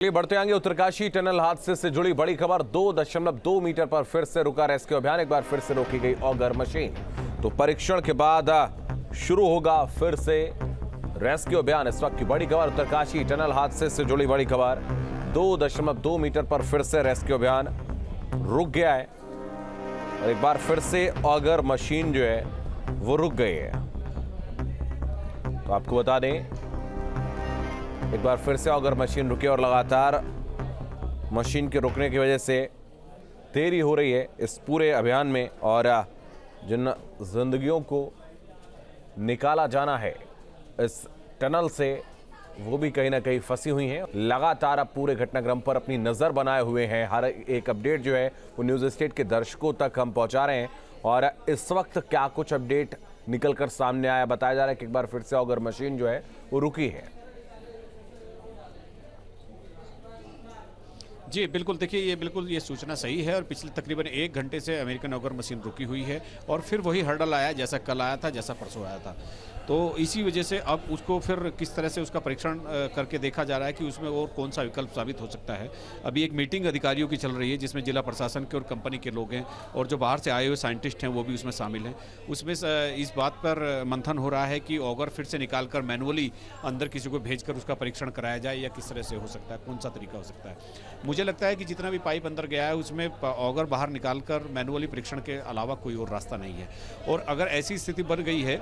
आगे बढ़ते आएंगे। उत्तरकाशी टनल हादसे से जुड़ी बड़ी खबर। 2.2 मीटर पर फिर से रुका रेस्क्यू अभियान। एक बार फिर से रोकी गई ऑगर मशीन। तो परीक्षण के बाद शुरू होगा फिर से रेस्क्यू अभियान। इस वक्त की बड़ी खबर, उत्तरकाशी टनल हादसे से जुड़ी बड़ी खबर। 2.2 मीटर पर फिर से रेस्क्यू अभियान रुक गया है और एक बार फिर से ऑगर मशीन जो है वो रुक गई है। तो आपको बता दें, एक बार फिर से ऑगर मशीन रुकी और लगातार मशीन के रुकने की वजह से देरी हो रही है इस पूरे अभियान में। और जिन जिंदगियों को निकाला जाना है इस टनल से, वो भी कहीं ना कहीं फंसी हुई हैं। लगातार अब पूरे घटनाक्रम पर अपनी नज़र बनाए हुए हैं। हर एक अपडेट जो है वो न्यूज़ स्टेट के दर्शकों तक हम पहुंचा रहे हैं। और इस वक्त क्या कुछ अपडेट निकल कर सामने आया, बताया जा रहा है कि एक बार फिर से ऑगर मशीन जो है वो रुकी है। जी बिल्कुल, देखिए ये सूचना सही है और पिछले तकरीबन 1 घंटे से अमेरिकन ऑगर मशीन रुकी हुई है और फिर वही हर्डल आया जैसा कल आया था, जैसा परसों आया था। तो इसी वजह से अब उसको फिर किस तरह से उसका परीक्षण करके देखा जा रहा है कि उसमें और कौन सा विकल्प साबित हो सकता है। अभी एक मीटिंग अधिकारियों की चल रही है जिसमें जिला प्रशासन के और कंपनी के लोग हैं और जो बाहर से आए हुए साइंटिस्ट हैं वो भी उसमें शामिल हैं। उसमें इस बात पर मंथन हो रहा है कि ऑगर फिर से निकाल कर मैनुअली अंदर किसी को भेजकर उसका परीक्षण कराया जाए या किस तरह से हो सकता है, कौन सा तरीका हो सकता है। मुझे लगता है कि जितना भी पाइप अंदर गया है उसमें ऑगर बाहर निकाल कर मैनुअली परीक्षण के अलावा कोई और रास्ता नहीं है। और अगर ऐसी स्थिति बन गई है,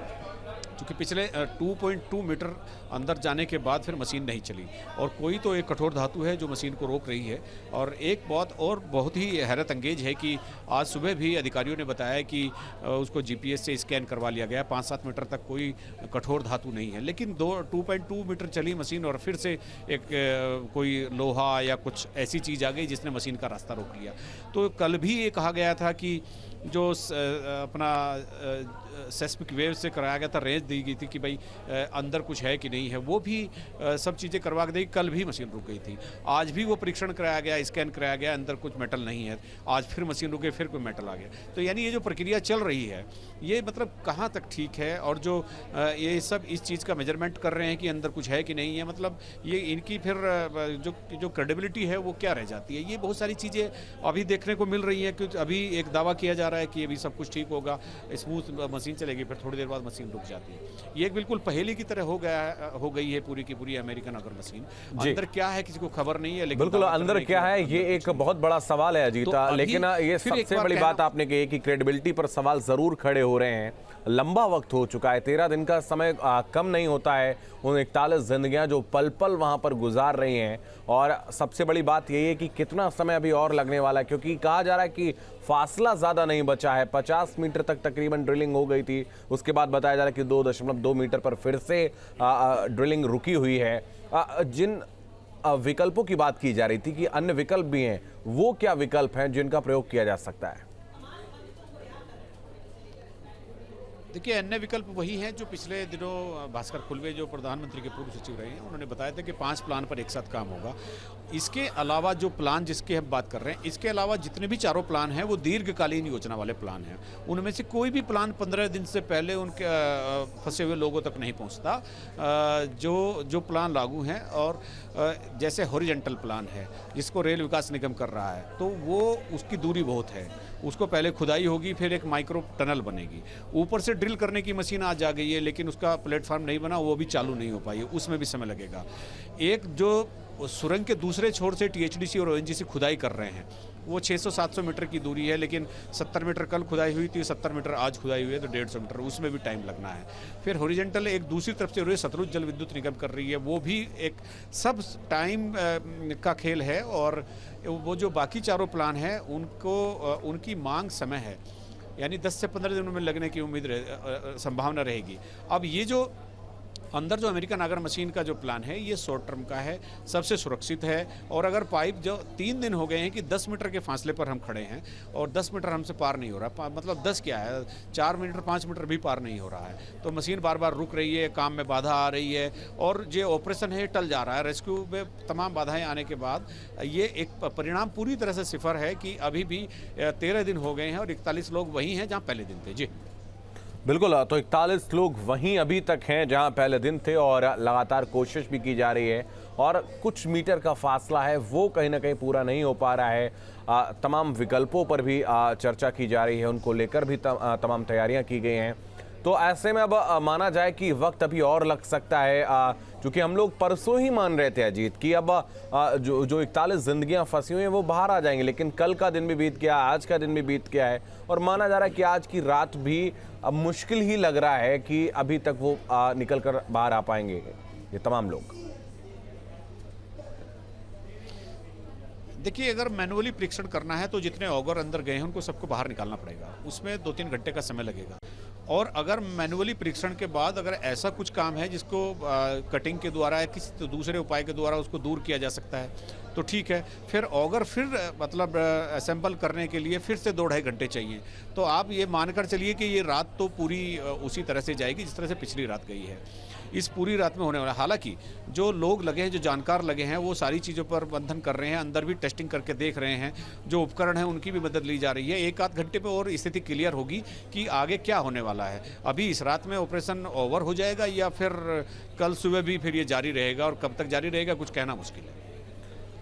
क्योंकि पिछले 2.2 मीटर अंदर जाने के बाद फिर मशीन नहीं चली और कोई तो एक कठोर धातु है जो मशीन को रोक रही है। और एक बात और बहुत ही हैरत अंगेज है कि आज सुबह भी अधिकारियों ने बताया कि उसको जीपीएस से स्कैन करवा लिया गया। 5-7 मीटर तक कोई कठोर धातु नहीं है, लेकिन 2.2 मीटर चली मशीन और फिर से एक कोई लोहा या कुछ ऐसी चीज़ आ गई जिसने मशीन का रास्ता रोक लिया। तो कल भी ये कहा गया था कि जो अपना सेस्मिक वेव से कराया गया था, रेंज दी गई थी कि भाई अंदर कुछ है कि नहीं है, वो भी सब चीज़ें करवा के दी। कल भी मशीन रुक गई थी, आज भी वो परीक्षण कराया गया, स्कैन कराया गया, अंदर कुछ मेटल नहीं है। आज फिर मशीन रुक गई, फिर कोई मेटल आ गया। तो यानी ये जो प्रक्रिया चल रही है ये मतलब कहाँ तक ठीक है, और जो ये सब इस चीज़ का मेजरमेंट कर रहे हैं कि अंदर कुछ है कि नहीं है, मतलब ये इनकी फिर जो क्रेडिबिलिटी है वो क्या रह जाती है। ये बहुत सारी चीज़ें अभी देखने को मिल रही हैं कि अभी एक दावा किया जा रहा है कि अभी सब कुछ ठीक होगा, स्मूथ मशीन चलेगी, फिर थोड़ी देर बाद मशीन रुक जाती है। ये एक बिल्कुल पहेली की तरह हो गई है पूरी की पूरी अमेरिकन ऑगर मशीन। अंदर क्या है किसी को खबर नहीं है, लेकिन बिल्कुल अंदर क्या है ये एक बहुत बड़ा सवाल है अजीता। लेकिन ये सबसे बड़ी बात आपने कही कि क्रेडिबिलिटी पर सवाल जरूर खड़े हो रहे हैं। लंबा वक्त हो चुका है, 13 दिन का समय कम नहीं होता है उन 41 जिंदगियां जो पल पल वहां पर गुजार रही हैं। और सबसे बड़ी बात यही है कि कितना समय अभी और लगने वाला है, क्योंकि कहा जा रहा है कि फासला ज्यादा नहीं बचा है। 50 मीटर तक तकरीबन ड्रिलिंग हो गई थी, उसके बाद बताया जा रहा है कि 2.2 मीटर पर फिर से ड्रिलिंग रुकी हुई है। जिन विकल्पों की बात की जा रही थी कि अन्य विकल्प भी हैं, वो क्या विकल्प हैं जिनका प्रयोग किया जा सकता है? देखिए, अन्य विकल्प वही हैं जो पिछले दिनों भास्कर खुलवे जो प्रधानमंत्री के पूर्व सचिव रहे हैं उन्होंने बताया था कि 5 प्लान पर एक साथ काम होगा। इसके अलावा जो प्लान जिसके हम बात कर रहे हैं, इसके अलावा जितने भी चारों प्लान हैं वो दीर्घकालीन योजना वाले प्लान हैं। उनमें से कोई भी प्लान 15 दिन से पहले उनके फंसे हुए लोगों तक नहीं पहुंचता। जो प्लान लागू हैं, और जैसे हॉरिजॉन्टल प्लान है जिसको रेल विकास निगम कर रहा है, तो वो उसकी दूरी बहुत है। उसको पहले खुदाई होगी, फिर एक माइक्रो टनल बनेगी, ऊपर से ड्रिल करने की मशीन आज आ गई है, लेकिन उसका प्लेटफॉर्म नहीं बना, वो भी चालू नहीं हो पाई है, उसमें भी समय लगेगा। एक जो सुरंग के दूसरे छोर से टीएचडीसी और ओएनजीसी खुदाई कर रहे हैं, वो 600-700 मीटर की दूरी है, लेकिन 70 मीटर कल खुदाई हुई थी, 70 मीटर आज खुदाई हुई है, तो 150 मीटर, उसमें भी टाइम लगना है। फिर हॉरिजॉन्टल एक दूसरी तरफ से सतलुज जल विद्युत निगम कर रही है, वो भी एक सब टाइम का खेल है। और वो जो बाकी चारों प्लान हैं उनकी मांग समय है, यानी 10 से 15 दिनों में लगने की संभावना रहेगी। अब ये जो अंदर जो अमेरिकन ऑगर मशीन का जो प्लान है ये शॉर्ट टर्म का है, सबसे सुरक्षित है। और अगर पाइप जो 3 दिन हो गए हैं कि 10 मीटर के फासले पर हम खड़े हैं और 10 मीटर हमसे पार नहीं हो रहा, मतलब 10 क्या है, 4 मीटर 5 मीटर भी पार नहीं हो रहा है, तो मशीन बार बार रुक रही है, काम में बाधा आ रही है और जो ऑपरेशन है टल जा रहा है। रेस्क्यू में तमाम बाधाएं आने के बाद ये एक परिणाम पूरी तरह से सिफर है कि अभी भी 13 दिन हो गए हैं और 41 लोग वही हैं जहाँ पहले दिन थे। जी बिल्कुल, तो 41 लोग वहीं अभी तक हैं जहां पहले दिन थे और लगातार कोशिश भी की जा रही है और कुछ मीटर का फासला है वो कहीं ना कहीं पूरा नहीं हो पा रहा है। तमाम विकल्पों पर भी चर्चा की जा रही है, उनको लेकर भी तमाम तैयारियां की गई हैं। तो ऐसे में अब माना जाए कि वक्त अभी और लग सकता है, क्योंकि हम लोग परसों ही मान रहे थे अजीत कि अब जो 41 जिंदगियां फंसी हुई हैं वो बाहर आ जाएंगी, लेकिन कल का दिन भी बीत गया, आज का दिन भी बीत गया है और माना जा रहा है कि आज की रात भी अब मुश्किल ही लग रहा है कि अभी तक वो निकल कर बाहर आ पाएंगे ये तमाम लोग। देखिए, अगर मैनुअली परीक्षण करना है तो जितने ऑगर अंदर गए हैं उनको सबको बाहर निकालना पड़ेगा, उसमें 2-3 घंटे का समय लगेगा। और अगर मैनुअली परीक्षण के बाद अगर ऐसा कुछ काम है जिसको कटिंग के द्वारा या किसी दूसरे उपाय के द्वारा उसको दूर किया जा सकता है तो ठीक है। फिर ऑगर फिर मतलब असेंबल करने के लिए फिर से 2-2.5 घंटे चाहिए। तो आप ये मानकर चलिए कि ये रात तो पूरी उसी तरह से जाएगी जिस तरह से पिछली रात गई है। इस पूरी रात में होने वाला, हालांकि जो लोग लगे हैं, जो जानकार लगे हैं, वो सारी चीज़ों पर बंधन कर रहे हैं, अंदर भी टेस्टिंग करके देख रहे हैं, जो उपकरण हैं उनकी भी मदद ली जा रही है। 1-8 घंटे पे और स्थिति क्लियर होगी कि आगे क्या होने वाला है। अभी इस रात में ऑपरेशन ओवर हो जाएगा या फिर कल सुबह भी फिर ये जारी रहेगा, और कब तक जारी रहेगा कुछ कहना मुश्किल है।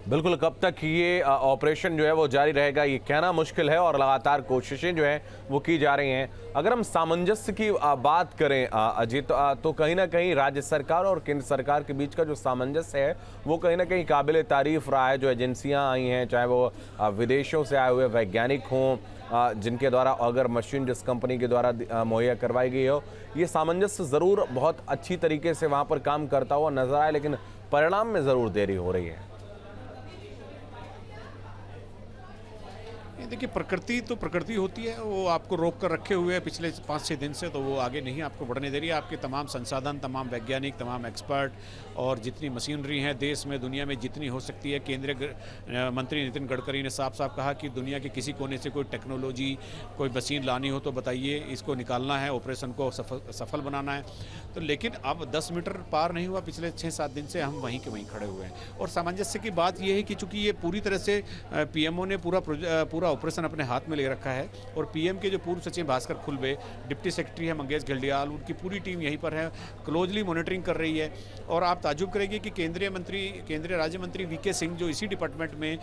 बिल्कुल, कब तक ये ऑपरेशन जो है वो जारी रहेगा ये कहना मुश्किल है और लगातार कोशिशें जो है वो की जा रही हैं। अगर हम सामंजस्य की बात करें अजीत, तो कहीं ना कहीं राज्य सरकार और केंद्र सरकार के बीच का जो सामंजस्य है वो कहीं ना कहीं काबिल तारीफ रहा है। जो एजेंसियां आई हैं, चाहे वो विदेशों से आए हुए वैज्ञानिक हों, जिनके द्वारा अगर मशीन जिस कंपनी के द्वारा मुहैया करवाई गई हो, ये सामंजस्य ज़रूर बहुत अच्छी तरीके से वहाँ पर काम करता हुआ नजर आए, लेकिन परिणाम में ज़रूर देरी हो रही है। देखिए, प्रकृति तो प्रकृति होती है, वो आपको रोक कर रखे हुए है पिछले 5-6 दिन से, तो वो आगे नहीं आपको बढ़ने दे रही है। आपके तमाम संसाधन, तमाम वैज्ञानिक, तमाम एक्सपर्ट और जितनी मशीनरी हैं देश में, दुनिया में जितनी हो सकती है, केंद्रीय मंत्री नितिन गडकरी ने साफ साफ कहा कि दुनिया के किसी कोने से कोई टेक्नोलॉजी, कोई मशीन लानी हो तो बताइए, इसको निकालना है, ऑपरेशन को सफल बनाना है। तो लेकिन अब 10 मीटर पार नहीं हुआ, पिछले 6-7 दिन से हम वहीं के वहीं खड़े हुए हैं। और सामंजस्य की बात यह है कि चूंकि ये पूरी तरह से पीएमओ ने पूरा ऑपरेशन अपने हाथ में ले रखा है, और पीएम के जो पूर्व सचिव भास्कर खुलबे, डिप्टी सेक्रेटरी है मंगेश घिल्डियाल, उनकी पूरी टीम यहीं पर है, क्लोजली मॉनिटरिंग कर रही है। और आप ताजुब करेंगे कि केंद्रीय राज्य मंत्री वीके सिंह, जो इसी डिपार्टमेंट में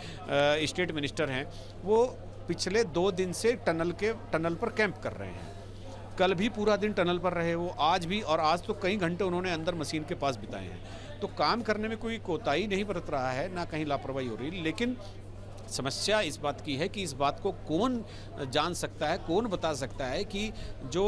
स्टेट मिनिस्टर हैं, वो पिछले 2 दिन से टनल पर कैंप कर रहे हैं। कल भी पूरा दिन टनल पर रहे वो, आज भी, और आज तो कई घंटे उन्होंने अंदर मशीन के पास बिताए हैं। तो काम करने में कोई कोताही नहीं बरत रहा है, ना कहीं लापरवाही हो रही। लेकिन समस्या इस बात की है कि इस बात को कौन जान सकता है, कौन बता सकता है कि जो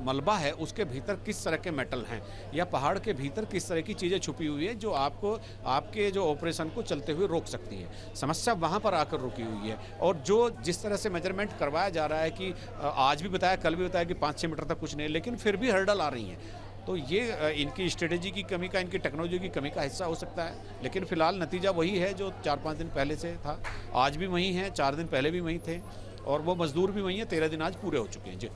मलबा है उसके भीतर किस तरह के मेटल हैं, या पहाड़ के भीतर किस तरह की चीज़ें छुपी हुई है जो आपको आपके जो ऑपरेशन को चलते हुए रोक सकती है। समस्या वहाँ पर आकर रुकी हुई है। और जो जिस तरह से मेजरमेंट करवाया जा रहा है कि आज भी बताया, कल भी बताया कि 5-6 मीटर तक कुछ नहीं, लेकिन फिर भी हर्डल आ रही हैं। तो ये इनकी स्ट्रेटेजी की कमी का, इनकी टेक्नोलॉजी की कमी का हिस्सा हो सकता है। लेकिन फिलहाल नतीजा वही है जो 4-5 दिन पहले से था, आज भी वही है, 4 दिन पहले भी वही थे, और वो मजदूर भी वही हैं। 13 दिन आज पूरे हो चुके हैं। जी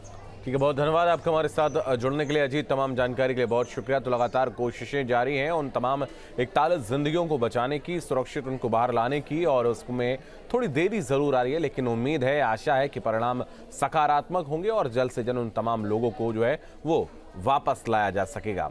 ठीक है, बहुत धन्यवाद आपका हमारे साथ जुड़ने के लिए अजीत। तमाम जानकारी के लिए बहुत शुक्रिया। तो लगातार कोशिशें जारी हैं उन तमाम 41 जिंदगियों को बचाने की, सुरक्षित उनको बाहर लाने की, और उसमें थोड़ी देरी ज़रूर आ रही है, लेकिन उम्मीद है, आशा है कि परिणाम सकारात्मक होंगे और जल्द से जल्द उन तमाम लोगों को जो है वो वापस लाया जा सकेगा।